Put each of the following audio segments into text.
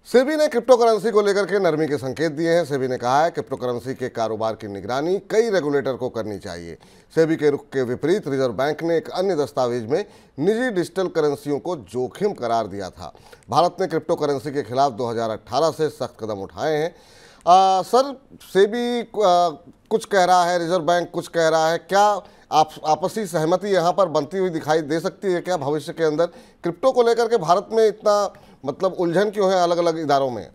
सेबी ने crypto currency को लेकर के नरमी के संकेत दिए हैं। सेबी ने कहा है क्रिप्टो करेंसी के कारोबार की निगरानी कई रेगुलेटर को करनी चाहिए। सेबी के रुख के विपरीत रिजर्व बैंक ने एक अन्य दस्तावेज में निजी डिजिटल करेंसियों को जोखिम करार दिया था। भारत ने क्रिप्टो करेंसी के खिलाफ 2018 से सख्त कदम उठाए हैं। सर, सेबी कुछ कह रहा है, रिजर्व बैंक कुछ कह रहा है, क्या आपसी सहमति यहाँ पर बनती हुई दिखाई दे सकती है क्या भविष्य के अंदर? क्रिप्टो को लेकर के भारत में इतना उलझन क्यों है अलग अलग इदारों में?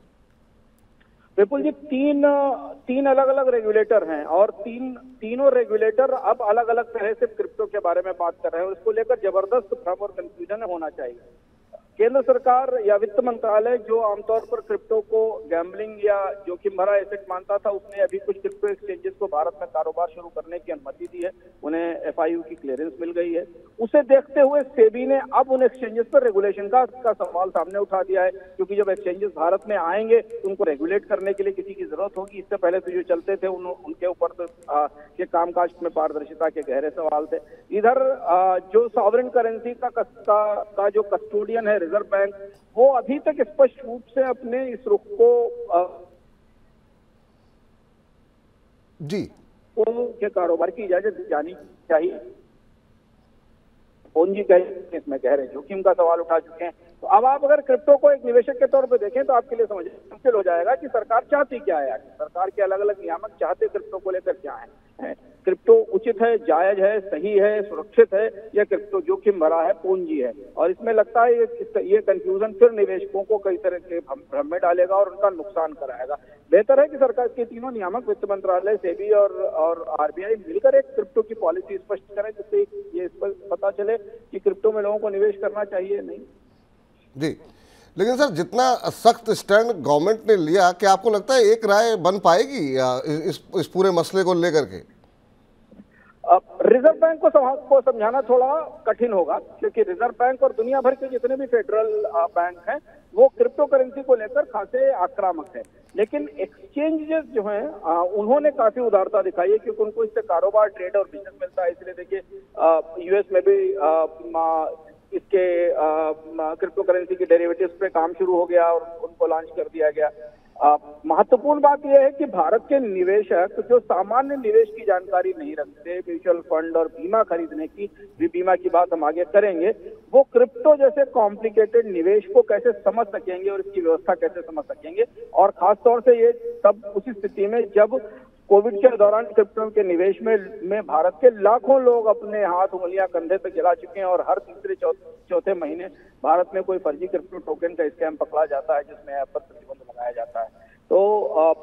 विपुल जी, तीन अलग अलग रेगुलेटर हैं और तीनों रेगुलेटर अब अलग अलग तरह से क्रिप्टो के बारे में बात कर रहे हैं और इसको लेकर जबरदस्त भ्रम और कंफ्यूजन होना चाहिए। केंद्र सरकार या वित्त मंत्रालय जो आमतौर पर क्रिप्टो को गैम्बलिंग या जोखिम भरा एसेट मानता था, उसने अभी कुछ क्रिप्टो एक्सचेंजेस को भारत में कारोबार शुरू करने की अनुमति दी है। उन्हें FIU की क्लियरेंस मिल गई है। उसे देखते हुए सेबी ने अब उन एक्सचेंजेस पर रेगुलेशन का सवाल सामने उठा दिया है, क्योंकि जब एक्सचेंजेस भारत में आएंगे तो उनको रेगुलेट करने के लिए किसी की जरूरत होगी। इससे पहले तो जो चलते थे उनके ऊपर तो के कामकाज में पारदर्शिता के गहरे सवाल थे। इधर जो सॉवरेन करेंसी का जो कस्टोडियन है रिजर्व बैंक, वो अभी तक स्पष्ट रूप से अपने इस रुख को के कारोबार की इजाजत जानी चाहिए। पूंजी का इसमें गहरे जोखिम का सवाल उठा चुके हैं। तो अब आप अगर क्रिप्टो को एक निवेशक के तौर पे देखें तो आपके लिए समझ मुश्किल हो जाएगा कि सरकार चाहती क्या है। सरकार के अलग अलग नियामक चाहते क्रिप्टो को लेकर क्या है। क्रिप्टो उचित है, जायज है, सही है, सुरक्षित है, या क्रिप्टो जोखिम भरा है, पूंजी है? और इसमें लगता है ये कंफ्यूजन फिर निवेशकों को कई तरह के भ्रम में डालेगा और उनका नुकसान कराएगा। बेहतर है कि सरकार के तीनों नियामक वित्त मंत्रालय, सेबी और RBI मिलकर एक क्रिप्टो की पॉलिसी स्पष्ट करें, जिससे ये पता चले कि क्रिप्टो में लोगों को निवेश करना चाहिए नहीं। जी, लेकिन सर, जितना सख्त स्टैंड गवर्नमेंट ने लिया, क्या आपको लगता है एक राय बन पाएगी इस पूरे मसले को लेकर के? रिजर्व बैंक को समझाना थोड़ा कठिन होगा, क्योंकि रिजर्व बैंक और दुनिया भर के जितने भी फेडरल बैंक हैं वो क्रिप्टो करेंसी को लेकर खासे आक्रामक है। लेकिन एक्सचेंजेस जो हैं उन्होंने काफी उदारता दिखाई है, क्योंकि उनको इससे कारोबार, ट्रेड और बिजनेस मिलता है। इसलिए देखिए US में भी इसके क्रिप्टो करेंसी के डेरिवेटिव्स पे काम शुरू हो गया और उनको लॉन्च कर दिया गया। महत्वपूर्ण बात यह है कि भारत के निवेशक जो सामान्य निवेश की जानकारी नहीं रखते, म्यूचुअल फंड और बीमा खरीदने की, बीमा की बात हम आगे करेंगे, वो क्रिप्टो जैसे कॉम्प्लिकेटेड निवेश को कैसे समझ सकेंगे और इसकी व्यवस्था कैसे समझ सकेंगे। और खासतौर से ये तब उसी स्थिति में जब कोविड के दौरान क्रिप्टो के निवेश में भारत के लाखों लोग अपने हाथ उंगलियां कंधे तक जला चुके हैं और हर तीसरे चौथे महीने भारत में कोई फर्जी क्रिप्टो टोकन का स्कैम पकड़ा जाता है, जिसमें ऐप पर प्रतिबंध लगाया जाता है। तो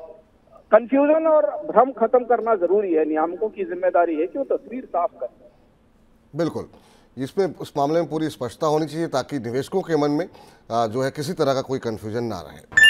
कंफ्यूजन और भ्रम खत्म करना जरूरी है। नियामकों की जिम्मेदारी है कि वो तस्वीर साफ करें। बिल्कुल, इसमें उस मामले में पूरी स्पष्टता होनी चाहिए ताकि निवेशकों के मन में जो है किसी तरह का कोई कंफ्यूजन ना रहे।